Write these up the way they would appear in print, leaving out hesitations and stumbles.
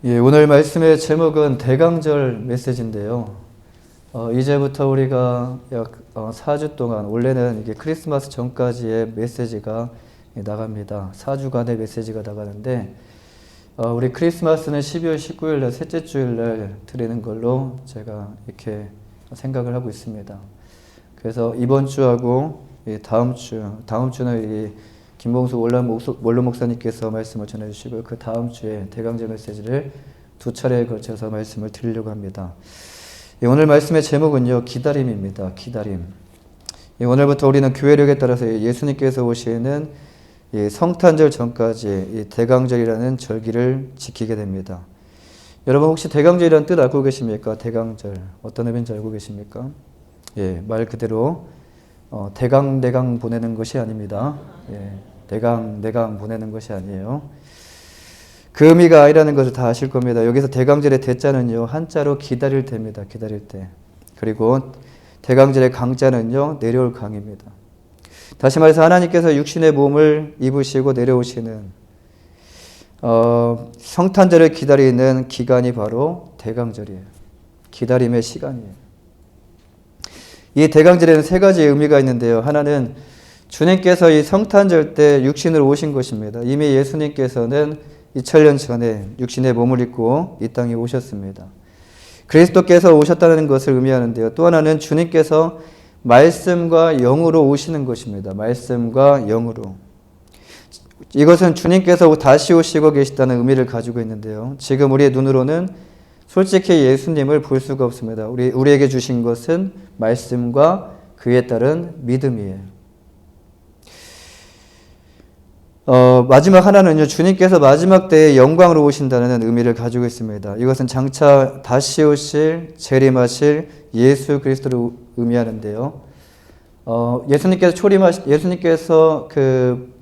예, 오늘 말씀의 제목은 대강절 메시지인데요. 이제부터 우리가 약 4주 동안, 원래는 이게 크리스마스 전까지의 메시지가 나갑니다. 4주간의 메시지가 나가는데, 우리 크리스마스는 12월 19일 날 셋째 주일 날 드리는 걸로 제가 이렇게 생각을 하고 있습니다. 그래서 이번 주하고 다음 주는 이 김봉수 원로 목사님께서 말씀을 전해주시고, 그 다음 주에 대강절 메시지를 두 차례에 걸쳐서 말씀을 드리려고 합니다. 오늘 말씀의 제목은요, 기다림입니다. 기다림. 오늘부터 우리는 교회력에 따라서 예수님께서 오시는 성탄절 전까지 대강절이라는 절기를 지키게 됩니다. 여러분 혹시 대강절이라는 뜻 알고 계십니까? 대강절 어떤 의미인지 알고 계십니까? 예, 말 그대로 대강 보내는 것이 아닙니다. 예, 대강 보내는 것이 아니에요. 그 의미가 아니라는 것을 다 아실 겁니다. 여기서 대강절의 대자는요, 한자로 기다릴 때입니다. 기다릴 때. 그리고 대강절의 강자는요, 내려올 강입니다. 다시 말해서 하나님께서 육신의 몸을 입으시고 내려오시는 성탄절을 기다리는 기간이 바로 대강절이에요. 기다림의 시간이에요. 이 대강절에는 세 가지 의미가 있는데요. 하나는 주님께서 이 성탄절 때 육신으로 오신 것입니다. 이미 예수님께서는 2000년 전에 육신의 몸을 입고 이 땅에 오셨습니다. 그리스도께서 오셨다는 것을 의미하는데요. 또 하나는 주님께서 말씀과 영으로 오시는 것입니다. 말씀과 영으로. 이것은 주님께서 다시 오시고 계시다는 의미를 가지고 있는데요. 지금 우리의 눈으로는 솔직히 예수님을 볼 수가 없습니다. 우리에게 주신 것은 말씀과 그에 따른 믿음이에요. 마지막 하나는요, 주님께서 마지막 때에 영광으로 오신다는 의미를 가지고 있습니다. 이것은 장차 다시 오실, 재림하실 예수 그리스도를 의미하는데요. 예수님께서 그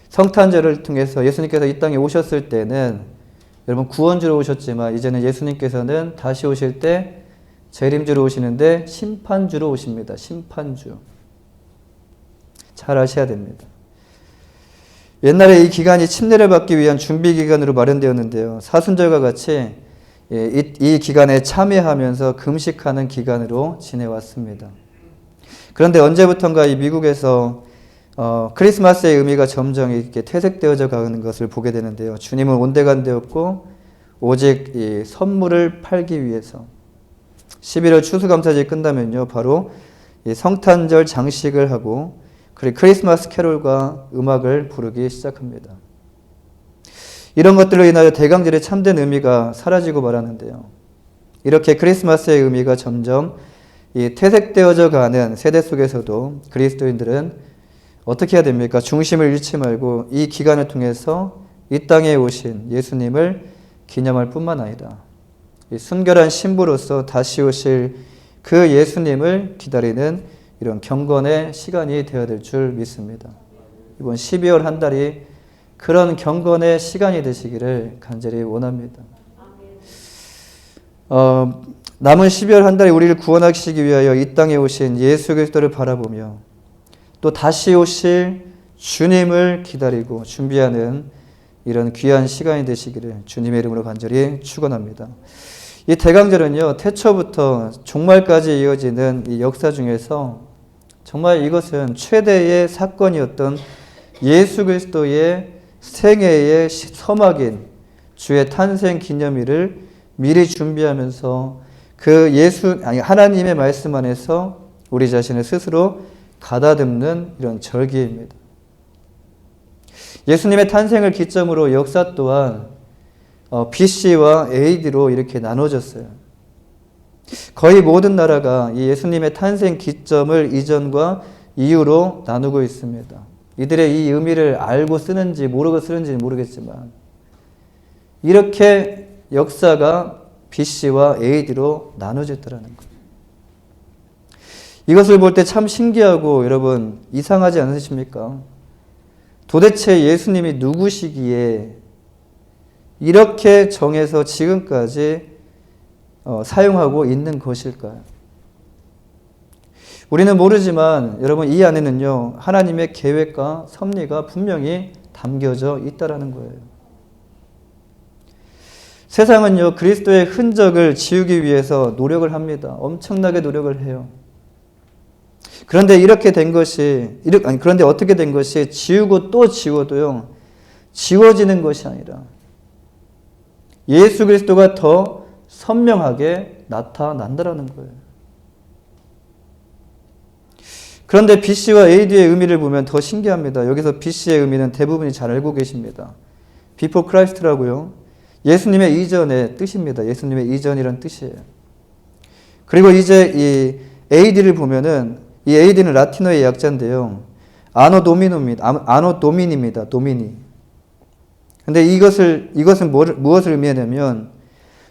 성탄절을 통해서 예수님께서 이 땅에 오셨을 때는 여러분 구원주로 오셨지만, 이제는 예수님께서는 다시 오실 때 재림주로 오시는데 심판주로 오십니다. 심판주. 잘 아셔야 됩니다. 옛날에 이 기간이 침례를 받기 위한 준비 기간으로 마련되었는데요. 사순절과 같이 이 기간에 참여하면서 금식하는 기간으로 지내왔습니다. 그런데 언제부턴가 이 미국에서 크리스마스의 의미가 점점 이렇게 퇴색되어져 가는 것을 보게 되는데요. 주님은 온데간데없고 오직 이 선물을 팔기 위해서 11월 추수감사절이 끝나면요, 바로 이 성탄절 장식을 하고 그리고 크리스마스 캐롤과 음악을 부르기 시작합니다. 이런 것들로 인하여 대강절의 참된 의미가 사라지고 말았는데요. 이렇게 크리스마스의 의미가 점점 이 퇴색되어져 가는 세대 속에서도 그리스도인들은 어떻게 해야 됩니까? 중심을 잃지 말고 이 기간을 통해서 이 땅에 오신 예수님을 기념할 뿐만 아니라 이 순결한 신부로서 다시 오실 그 예수님을 기다리는 이런 경건의 시간이 되어야 될 줄 믿습니다. 이번 12월 한 달이 그런 경건의 시간이 되시기를 간절히 원합니다. 남은 12월 한 달이 우리를 구원하시기 위하여 이 땅에 오신 예수 그리스도를 바라보며 또 다시 오실 주님을 기다리고 준비하는 이런 귀한 시간이 되시기를 주님의 이름으로 간절히 축원합니다. 이 대강절은요, 태초부터 종말까지 이어지는 이 역사 중에서 정말 이것은 최대의 사건이었던 예수 그리스도의 생애의 서막인 주의 탄생 기념일을 미리 준비하면서 하나님의 말씀 안에서 우리 자신을 스스로 가다듬는 이런 절기입니다. 예수님의 탄생을 기점으로 역사 또한 BC와 AD로 이렇게 나눠졌어요. 거의 모든 나라가 이 예수님의 탄생 기점을 이전과 이후로 나누고 있습니다. 이들의 이 의미를 알고 쓰는지 모르고 쓰는지는 모르겠지만 이렇게 역사가 BC와 AD로 나눠졌다는 거예요. 이것을 볼 때 참 신기하고 여러분 이상하지 않으십니까? 도대체 예수님이 누구시기에 이렇게 정해서 지금까지 사용하고 있는 것일까요? 우리는 모르지만 여러분 이 안에는요, 하나님의 계획과 섭리가 분명히 담겨져 있다라는 거예요. 세상은요, 그리스도의 흔적을 지우기 위해서 노력을 합니다. 엄청나게 노력을 해요. 그런데 그런데 어떻게 된 것이 지우고 또 지워도요, 지워지는 것이 아니라 예수 그리스도가 더 선명하게 나타난다라는 거예요. 그런데 BC와 AD의 의미를 보면 더 신기합니다. 여기서 BC의 의미는 대부분이 잘 알고 계십니다. Before Christ라고요. 예수님의 이전의 뜻입니다. 예수님의 이전이란 뜻이에요. 그리고 이제 이 AD를 보면은 이 AD는 라틴어의 약자인데요. 아노 도미니입니다. 도미니. 근데 이것은 무엇을 의미하냐면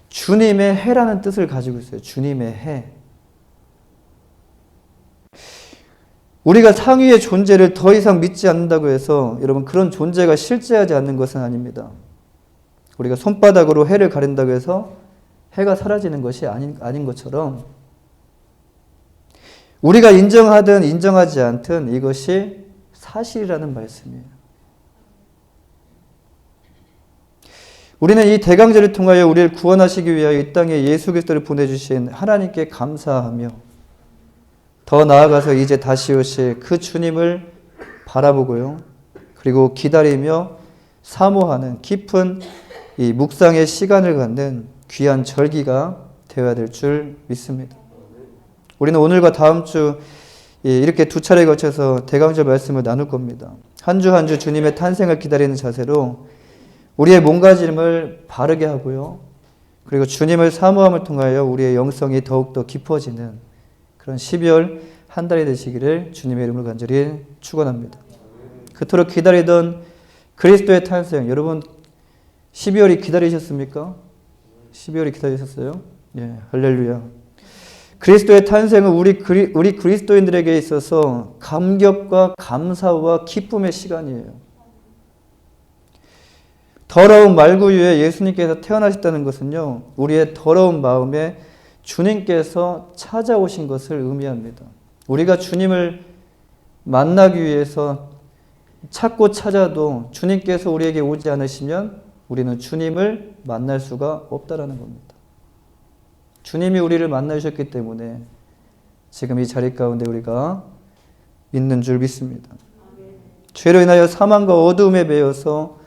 주님의 해라는 뜻을 가지고 있어요. 주님의 해. 우리가 상위의 존재를 더 이상 믿지 않는다고 해서 여러분 그런 존재가 실제하지 않는 것은 아닙니다. 우리가 손바닥으로 해를 가린다고 해서 해가 사라지는 것이 아닌 것처럼 우리가 인정하든 인정하지 않든 이것이 사실이라는 말씀이에요. 우리는 이 대강제를 통하여 우리를 구원하시기 위하여 이 땅에 예수 그리스도를 보내주신 하나님께 감사하며 더 나아가서 이제 다시 오실 그 주님을 바라보고요. 그리고 기다리며 사모하는 깊은 이 묵상의 시간을 갖는 귀한 절기가 되어야 될 줄 믿습니다. 우리는 오늘과 다음 주 이렇게 두 차례에 거쳐서 대강절 말씀을 나눌 겁니다. 한 주 한 주 주님의 탄생을 기다리는 자세로 우리의 몸가짐을 바르게 하고요. 그리고 주님을 사모함을 통하여 우리의 영성이 더욱더 깊어지는 그런 12월 한 달이 되시기를 주님의 이름으로 간절히 축원합니다. 그토록 기다리던 그리스도의 탄생, 여러분 12월이 기다리셨습니까? 12월이 기다리셨어요? 예, 할렐루야. 그리스도의 탄생은 우리 그리스도인들에게 있어서 감격과 감사와 기쁨의 시간이에요. 더러운 말구유에 예수님께서 태어나셨다는 것은요, 우리의 더러운 마음에 주님께서 찾아오신 것을 의미합니다. 우리가 주님을 만나기 위해서 찾고 찾아도 주님께서 우리에게 오지 않으시면 우리는 주님을 만날 수가 없다라는 겁니다. 주님이 우리를 만나주셨기 때문에 지금 이 자리 가운데 우리가 있는 줄 믿습니다. 죄로 인하여 사망과 어두움에 매여서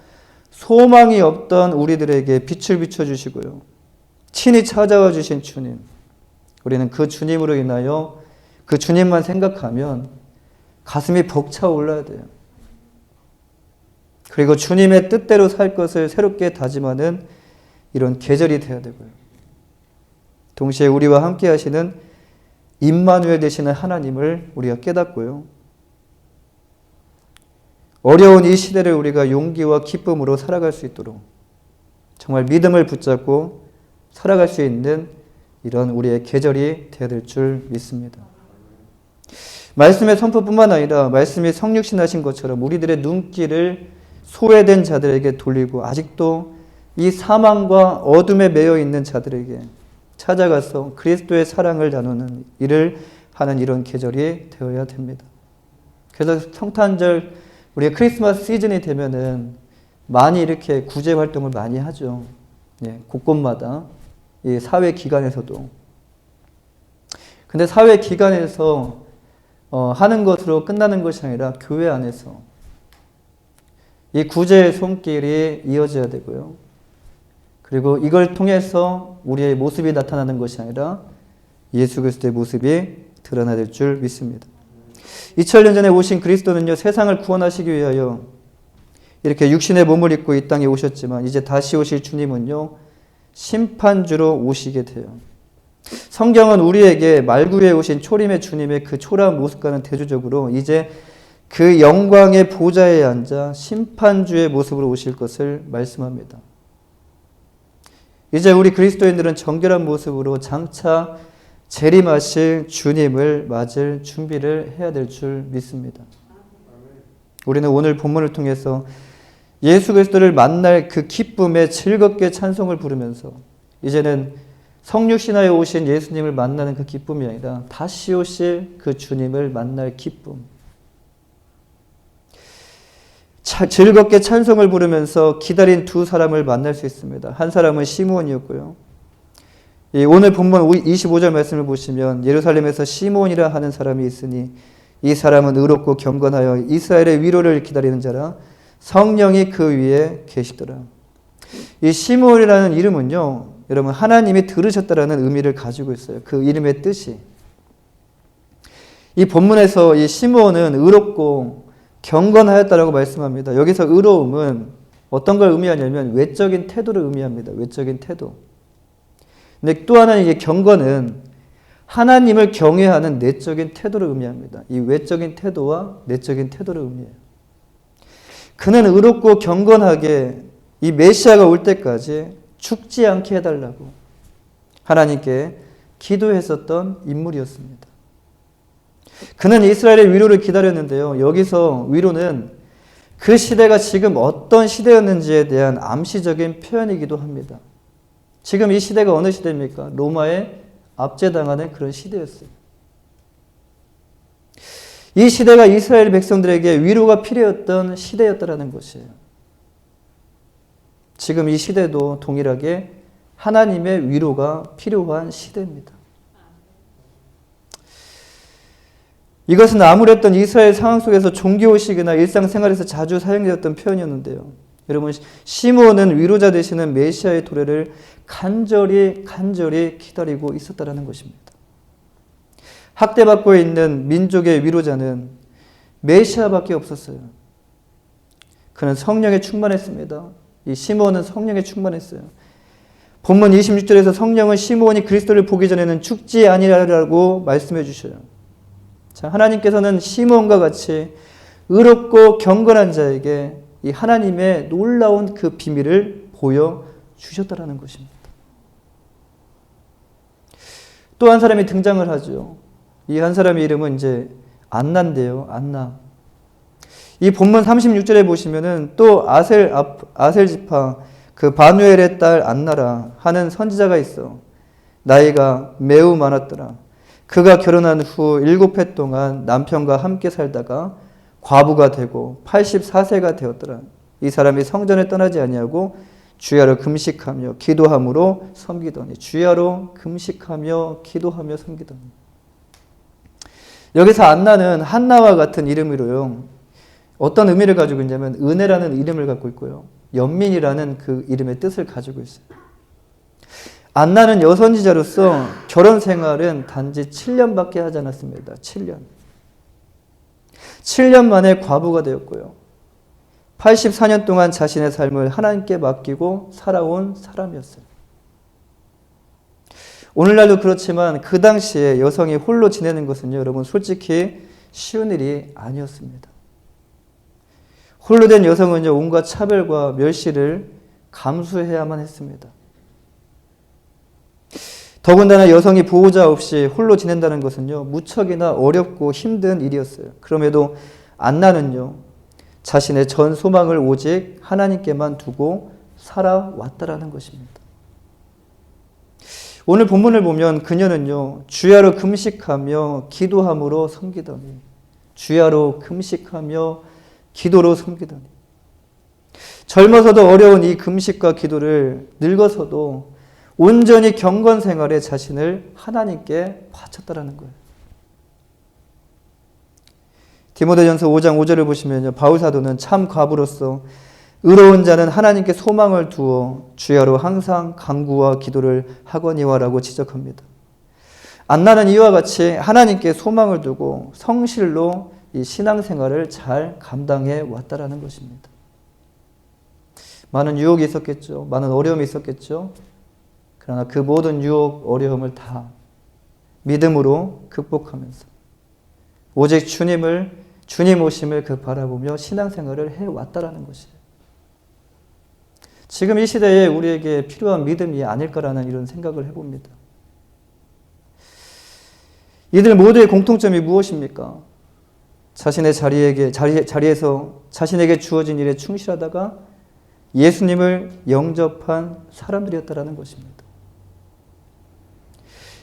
소망이 없던 우리들에게 빛을 비춰주시고요. 친히 찾아와 주신 주님. 우리는 그 주님으로 인하여 그 주님만 생각하면 가슴이 벅차 올라야 돼요. 그리고 주님의 뜻대로 살 것을 새롭게 다짐하는 이런 계절이 되어야 되고요. 동시에 우리와 함께 하시는 임마누엘 되시는 하나님을 우리가 깨닫고요. 어려운 이 시대를 우리가 용기와 기쁨으로 살아갈 수 있도록 정말 믿음을 붙잡고 살아갈 수 있는 이런 우리의 계절이 되어야 될 줄 믿습니다. 말씀의 선포뿐만 아니라 말씀이 성육신하신 것처럼 우리들의 눈길을 소외된 자들에게 돌리고 아직도 이 사망과 어둠에 매여 있는 자들에게 찾아가서 그리스도의 사랑을 나누는 일을 하는 이런 계절이 되어야 됩니다. 그래서 성탄절 우리가 크리스마스 시즌이 되면은 많이 이렇게 구제 활동을 많이 하죠. 예, 곳곳마다 이 사회 기관에서도. 근데 사회 기관에서 하는 것으로 끝나는 것이 아니라 교회 안에서 이 구제의 손길이 이어져야 되고요. 그리고 이걸 통해서 우리의 모습이 나타나는 것이 아니라 예수 그리스도의 모습이 드러나야 될 줄 믿습니다. 2000년 전에 오신 그리스도는요, 세상을 구원하시기 위하여 이렇게 육신의 몸을 입고 이 땅에 오셨지만 이제 다시 오실 주님은요, 심판주로 오시게 돼요. 성경은 우리에게 말구유에 오신 초림의 주님의 그 초라한 모습과는 대조적으로 이제 그 영광의 보좌에 앉아 심판주의 모습으로 오실 것을 말씀합니다. 이제 우리 그리스도인들은 정결한 모습으로 장차 재림하실 주님을 맞을 준비를 해야 될 줄 믿습니다. 우리는 오늘 본문을 통해서 예수 그리스도를 만날 그 기쁨에 즐겁게 찬송을 부르면서 이제는 성육신하여 오신 예수님을 만나는 그 기쁨이 아니라 다시 오실 그 주님을 만날 기쁨. 즐겁게 찬송을 부르면서 기다린 두 사람을 만날 수 있습니다. 한 사람은 시므온이었고요. 오늘 본문 25절 말씀을 보시면 예루살렘에서 시므온이라 하는 사람이 있으니 이 사람은 의롭고 경건하여 이스라엘의 위로를 기다리는 자라 성령이 그 위에 계시더라. 이 시므온이라는 이름은요, 여러분 하나님이 들으셨다라는 의미를 가지고 있어요. 그 이름의 뜻이. 이 본문에서 이 시므온은 의롭고 경건하였다라고 말씀합니다. 여기서 의로움은 어떤 걸 의미하냐면 외적인 태도를 의미합니다. 외적인 태도. 근데 또 하나는 이게 경건은 하나님을 경외하는 내적인 태도를 의미합니다. 이 외적인 태도와 내적인 태도를 의미해요. 그는 의롭고 경건하게 이 메시아가 올 때까지 죽지 않게 해달라고 하나님께 기도했었던 인물이었습니다. 그는 이스라엘의 위로를 기다렸는데요. 여기서 위로는 그 시대가 지금 어떤 시대였는지에 대한 암시적인 표현이기도 합니다. 지금 이 시대가 어느 시대입니까? 로마에 압제당하는 그런 시대였어요. 이 시대가 이스라엘 백성들에게 위로가 필요했던 시대였다라는 것이에요. 지금 이 시대도 동일하게 하나님의 위로가 필요한 시대입니다. 이것은 아무랬던 이스라엘 상황 속에서 종교의식이나 일상생활에서 자주 사용되었던 표현이었는데요. 여러분, 시므온은 위로자 되시는 메시아의 도래를 간절히 기다리고 있었다는 것입니다. 학대받고 있는 민족의 위로자는 메시아밖에 없었어요. 그는 성령에 충만했습니다. 이 시므온은 성령에 충만했어요. 본문 26절에서 성령은 시므온이 그리스도를 보기 전에는 죽지 아니하리라고 말씀해 주셔요. 자, 하나님께서는 시므온과 같이 의롭고 경건한 자에게 이 하나님의 놀라운 그 비밀을 보여주셨다라는 것입니다. 또 한 사람이 등장을 하죠. 이 한 사람의 이름은 이제 안나인데요. 안나. 이 본문 36절에 보시면은 또 아셀 지파 그 바누엘의 딸 안나라 하는 선지자가 있어. 나이가 매우 많았더라. 그가 결혼한 후 7해 동안 남편과 함께 살다가 과부가 되고 84세가 되었더라. 이 사람이 성전에 떠나지 아니하고 주야로 금식하며 기도함으로 섬기더니 주야로 금식하며 기도하며 섬기더니. 여기서 안나는 한나와 같은 이름으로요. 어떤 의미를 가지고 있냐면 은혜라는 이름을 갖고 있고요. 연민이라는 그 이름의 뜻을 가지고 있어요. 안나는 여선지자로서 결혼 생활은 단지 7년밖에 하지 않았습니다. 7년. 7년 만에 과부가 되었고요. 84년 동안 자신의 삶을 하나님께 맡기고 살아온 사람이었어요. 오늘날도 그렇지만 그 당시에 여성이 홀로 지내는 것은요, 여러분 솔직히 쉬운 일이 아니었습니다. 홀로 된 여성은요, 온갖 차별과 멸시를 감수해야만 했습니다. 더군다나 여성이 보호자 없이 홀로 지낸다는 것은요, 무척이나 어렵고 힘든 일이었어요. 그럼에도 안나는요, 자신의 전 소망을 오직 하나님께만 두고 살아왔다라는 것입니다. 오늘 본문을 보면 그녀는요, 주야로 금식하며 기도함으로 섬기더니, 주야로 금식하며 기도로 섬기더니, 젊어서도 어려운 이 금식과 기도를 늙어서도 온전히 경건 생활에 자신을 하나님께 바쳤다라는 거예요. 디모데전서 5장 5절을 보시면요, 바울 사도는 참 과부로서 의로운 자는 하나님께 소망을 두어 주야로 항상 간구와 기도를 하거니와라고 지적합니다. 안나는 이와 같이 하나님께 소망을 두고 성실로 이 신앙생활을 잘 감당해 왔다라는 것입니다. 많은 유혹이 있었겠죠. 많은 어려움이 있었겠죠. 그러나 그 모든 유혹, 어려움을 다 믿음으로 극복하면서 오직 주님 오심을 바라보며 신앙생활을 해왔다라는 것이에요. 지금 이 시대에 우리에게 필요한 믿음이 아닐까라는 이런 생각을 해봅니다. 이들 모두의 공통점이 무엇입니까? 자신의 자리에서 자신에게 주어진 일에 충실하다가 예수님을 영접한 사람들이었다라는 것입니다.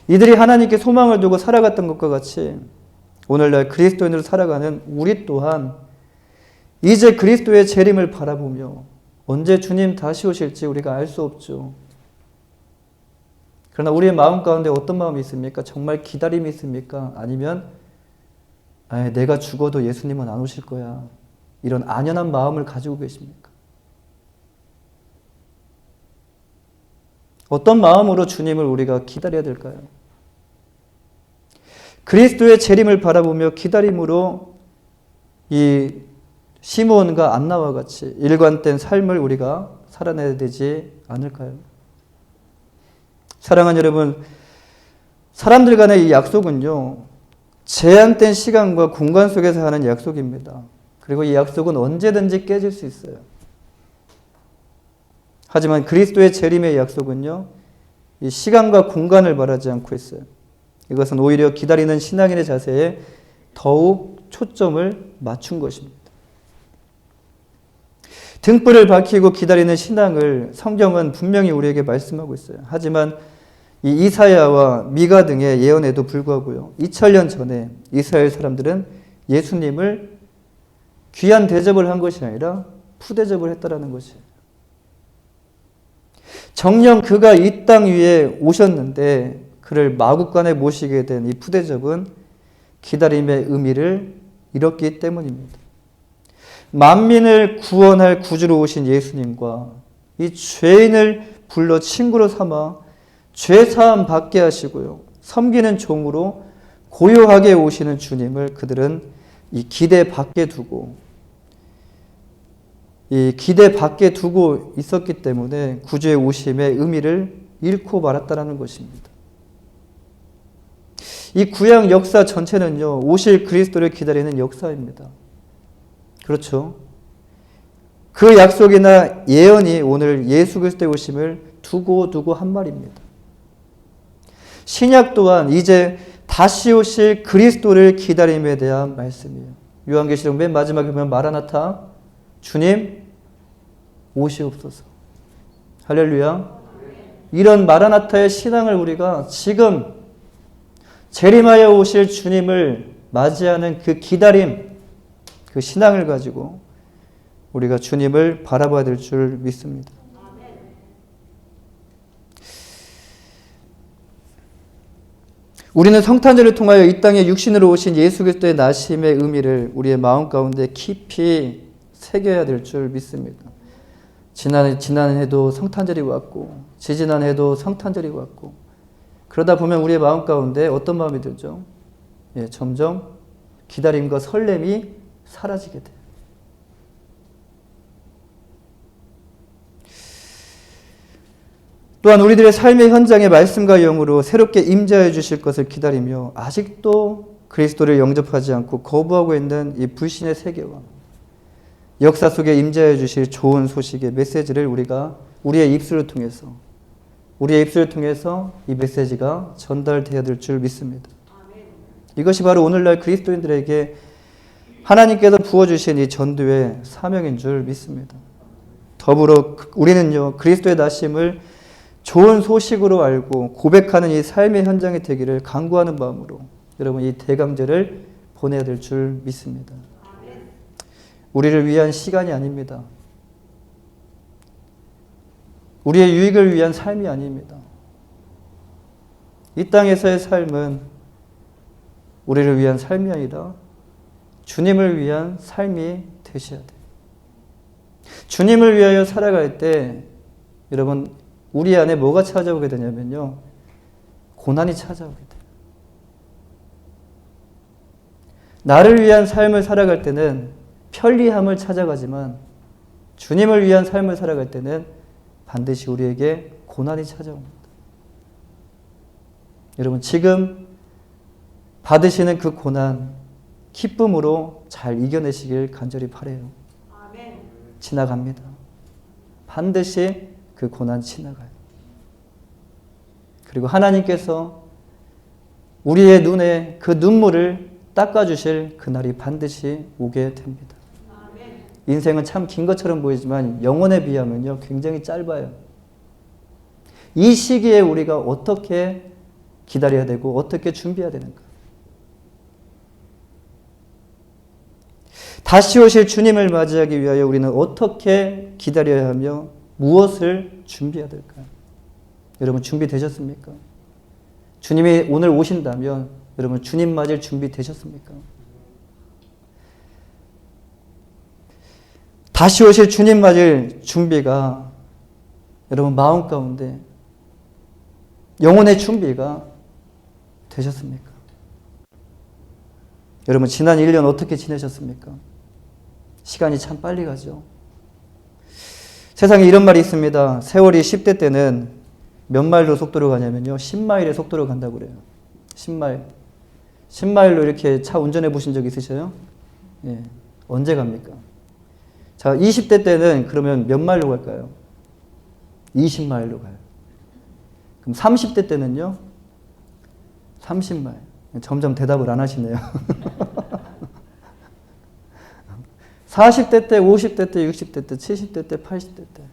이들이 하나님께 소망을 두고 살아갔던 것과 같이 오늘날 그리스도인으로 살아가는 우리 또한 이제 그리스도의 재림을 바라보며 언제 주님 다시 오실지 우리가 알 수 없죠. 그러나 우리의 마음 가운데 어떤 마음이 있습니까? 정말 기다림이 있습니까? 아니면 내가 죽어도 예수님은 안 오실 거야. 이런 안연한 마음을 가지고 계십니까? 어떤 마음으로 주님을 우리가 기다려야 될까요? 그리스도의 재림을 바라보며 기다림으로 이 시므온과 안나와 같이 일관된 삶을 우리가 살아내야 되지 않을까요? 사랑하는 여러분, 사람들 간의 이 약속은요, 제한된 시간과 공간 속에서 하는 약속입니다. 그리고 이 약속은 언제든지 깨질 수 있어요. 하지만 그리스도의 재림의 약속은요, 이 시간과 공간을 바라지 않고 있어요. 이것은 오히려 기다리는 신앙인의 자세에 더욱 초점을 맞춘 것입니다. 등불을 밝히고 기다리는 신앙을 성경은 분명히 우리에게 말씀하고 있어요. 하지만 이 이사야와 미가 등의 예언에도 불구하고요, 2000년 전에 이스라엘 사람들은 예수님을 귀한 대접을 한 것이 아니라 푸대접을 했다라는 것이에요. 정녕 그가 이 땅 위에 오셨는데 그를 마국간에 모시게 된 이 푸대접은 기다림의 의미를 잃었기 때문입니다. 만민을 구원할 구주로 오신 예수님과 이 죄인을 불러 친구로 삼아 죄사함 받게 하시고요, 섬기는 종으로 고요하게 오시는 주님을 그들은 이 기대 밖에 두고 있었기 때문에 구주의 오심의 의미를 잃고 말았다는 것입니다. 이 구약 역사 전체는요, 오실 그리스도를 기다리는 역사입니다. 그렇죠? 그 약속이나 예언이 오늘 예수 그리스도의 오심을 두고 한 말입니다. 신약 또한 이제 다시 오실 그리스도를 기다림에 대한 말씀이에요. 요한계시록 맨 마지막에 보면 마라나타, 주님 오시옵소서. 할렐루야. 이런 마라나타의 신앙을 우리가 지금 재림하여 오실 주님을 맞이하는 그 기다림, 그 신앙을 가지고 우리가 주님을 바라봐야 될 줄 믿습니다. 우리는 성탄절을 통하여 이 땅에 육신으로 오신 예수 그리스도의 나심의 의미를 우리의 마음 가운데 깊이 새겨야 될 줄 믿습니다. 지난해도 성탄절이 왔고 지지난해도 성탄절이 왔고 그러다 보면 우리의 마음 가운데 어떤 마음이 들죠? 점점 기다림과 설렘이 사라지게 돼요. 또한 우리들의 삶의 현장에 말씀과 영으로 새롭게 임재해 주실 것을 기다리며 아직도 그리스도를 영접하지 않고 거부하고 있는 이 불신의 세계와 역사 속에 임재해 주실 좋은 소식의 메시지를 우리가 우리의 입술을 통해서 이 메시지가 전달되어야 될 줄 믿습니다. 이것이 바로 오늘날 그리스도인들에게 하나님께서 부어주신 이 전도의 사명인 줄 믿습니다. 더불어 우리는요, 그리스도의 나심을 좋은 소식으로 알고 고백하는 이 삶의 현장이 되기를 간구하는 마음으로 여러분 이 대강제를 보내야 될 줄 믿습니다. 우리를 위한 시간이 아닙니다. 우리의 유익을 위한 삶이 아닙니다. 이 땅에서의 삶은 우리를 위한 삶이 아니라 주님을 위한 삶이 되셔야 돼요. 주님을 위하여 살아갈 때 여러분 우리 안에 뭐가 찾아오게 되냐면요, 고난이 찾아오게 돼요. 나를 위한 삶을 살아갈 때는 편리함을 찾아가지만 주님을 위한 삶을 살아갈 때는 반드시 우리에게 고난이 찾아옵니다. 여러분 지금 받으시는 그 고난 기쁨으로 잘 이겨내시길 간절히 바라요. 지나갑니다. 반드시 그 고난 지나가요. 그리고 하나님께서 우리의 눈에 그 눈물을 닦아주실 그날이 반드시 오게 됩니다. 인생은 참 긴 것처럼 보이지만 영혼에 비하면요 굉장히 짧아요. 이 시기에 우리가 어떻게 기다려야 되고 어떻게 준비해야 되는가. 다시 오실 주님을 맞이하기 위하여 우리는 어떻게 기다려야 하며 무엇을 준비해야 될까요? 여러분 준비되셨습니까? 주님이 오늘 오신다면 여러분 주님 맞을 준비 되셨습니까? 다시 오실 주님 맞을 준비가 여러분 마음 가운데 영혼의 준비가 되셨습니까? 여러분 지난 1년 어떻게 지내셨습니까? 시간이 참 빨리 가죠. 세상에 이런 말이 있습니다. 세월이 10대 때는 몇 마일로 속도로 가냐면요. 10마일의 속도로 간다고 그래요. 10마일. 10마일로 이렇게 차 운전해 보신 적 있으셔요? 예. 언제 갑니까? 자, 20대 때는 그러면 몇 마일로 갈까요? 20마일로 가요. 그럼 30대 때는요? 30마일. 점점 대답을 안 하시네요. 40대 때, 50대 때, 60대 때, 70대 때, 80대 때.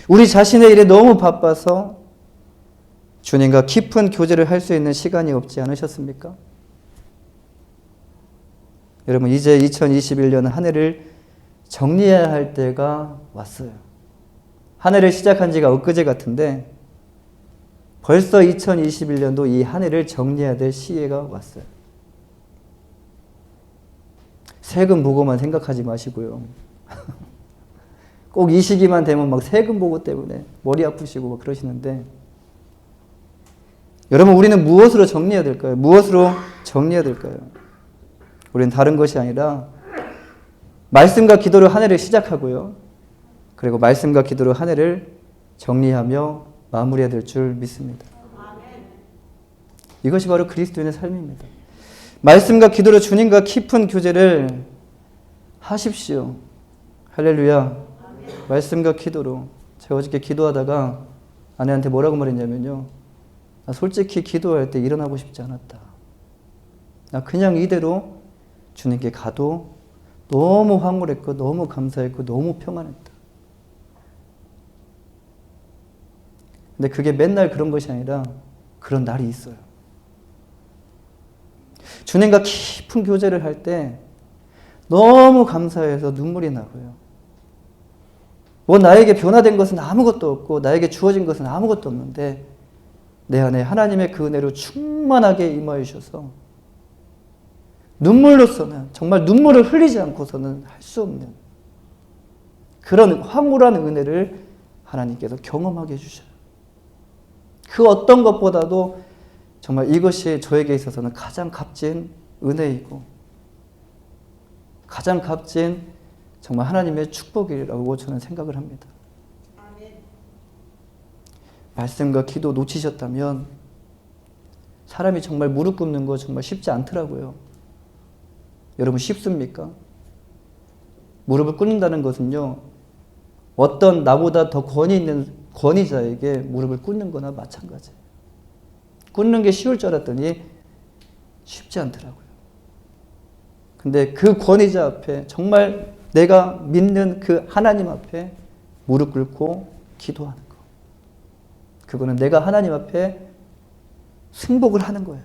우리 자신의 일에 너무 바빠서 주님과 깊은 교제를 할 수 있는 시간이 없지 않으셨습니까? 여러분 이제 2021년 한 해를 정리해야 할 때가 왔어요. 한 해를 시작한 지가 엊그제 같은데 벌써 2021년도 이 한 해를 정리해야 될 시기가 왔어요. 세금 보고만 생각하지 마시고요. 꼭 이 시기만 되면 막 세금 보고 때문에 머리 아프시고 막 그러시는데 여러분 우리는 무엇으로 정리해야 될까요? 무엇으로 정리해야 될까요? 우리는 다른 것이 아니라 말씀과 기도로 한 해를 시작하고요. 그리고 말씀과 기도로 한 해를 정리하며 마무리해야 될 줄 믿습니다. 이것이 바로 그리스도인의 삶입니다. 말씀과 기도로 주님과 깊은 교제를 하십시오. 할렐루야. 말씀과 기도로. 제가 어저께 기도하다가 아내한테 뭐라고 말했냐면요. 나 솔직히 기도할 때 일어나고 싶지 않았다. 나 그냥 이대로 주님께 가도 너무 황홀했고 너무 감사했고 너무 평안했다. 근데 그게 맨날 그런 것이 아니라 그런 날이 있어요. 주님과 깊은 교제를 할 때 너무 감사해서 눈물이 나고요. 뭐 나에게 변화된 것은 아무것도 없고 나에게 주어진 것은 아무것도 없는데 내 안에 하나님의 그 은혜로 충만하게 임하여 주셔서 눈물로서는 정말 눈물을 흘리지 않고서는 할 수 없는 그런 황홀한 은혜를 하나님께서 경험하게 해주셔요. 그 어떤 것보다도 정말 이것이 저에게 있어서는 가장 값진 은혜이고 가장 값진 정말 하나님의 축복이라고 저는 생각을 합니다. 말씀과 기도 놓치셨다면 사람이 정말 무릎 꿇는 거 정말 쉽지 않더라고요. 여러분 쉽습니까? 무릎을 꿇는다는 것은요. 어떤 나보다 더 권위 있는 권위자에게 무릎을 꿇는 거나 마찬가지예요. 꿇는 게 쉬울 줄 알았더니 쉽지 않더라고요. 근데 그 권위자 앞에 정말 내가 믿는 그 하나님 앞에 무릎 꿇고 기도하는 거. 그거는 내가 하나님 앞에 승복을 하는 거예요.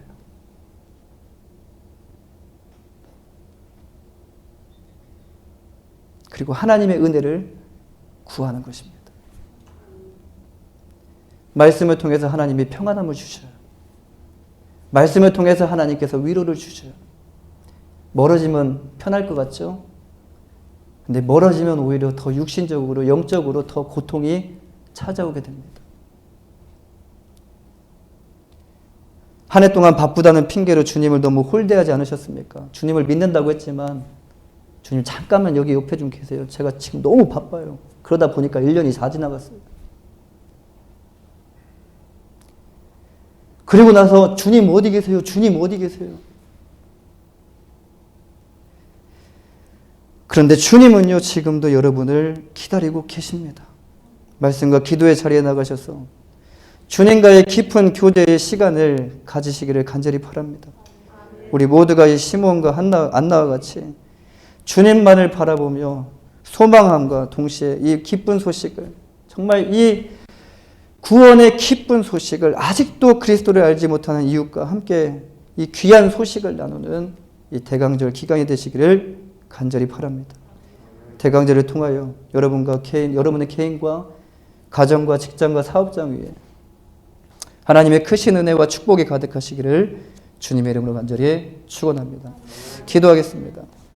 그리고 하나님의 은혜를 구하는 것입니다. 말씀을 통해서 하나님이 평안함을 주셔요. 말씀을 통해서 하나님께서 위로를 주셔요. 멀어지면 편할 것 같죠? 근데 멀어지면 오히려 더 육신적으로, 영적으로 더 고통이 찾아오게 됩니다. 한 해 동안 바쁘다는 핑계로 주님을 너무 홀대하지 않으셨습니까? 주님을 믿는다고 했지만 주님 잠깐만 여기 옆에 좀 계세요. 제가 지금 너무 바빠요. 그러다 보니까 1년이 다 지나갔어요. 그리고 나서 주님 어디 계세요? 주님 어디 계세요? 그런데 주님은요 지금도 여러분을 기다리고 계십니다. 말씀과 기도의 자리에 나가셔서 주님과의 깊은 교제의 시간을 가지시기를 간절히 바랍니다. 우리 모두가 이 시몬과 안나와 같이 주님만을 바라보며 소망함과 동시에 이 기쁜 소식을 정말 이 구원의 기쁜 소식을 아직도 그리스도를 알지 못하는 이웃과 함께 이 귀한 소식을 나누는 이 대강절 기간이 되시기를 간절히 바랍니다. 대강절을 통하여 여러분의 개인과 가정과 직장과 사업장 위에 하나님의 크신 은혜와 축복이 가득하시기를 주님의 이름으로 간절히 축원합니다. 기도하겠습니다.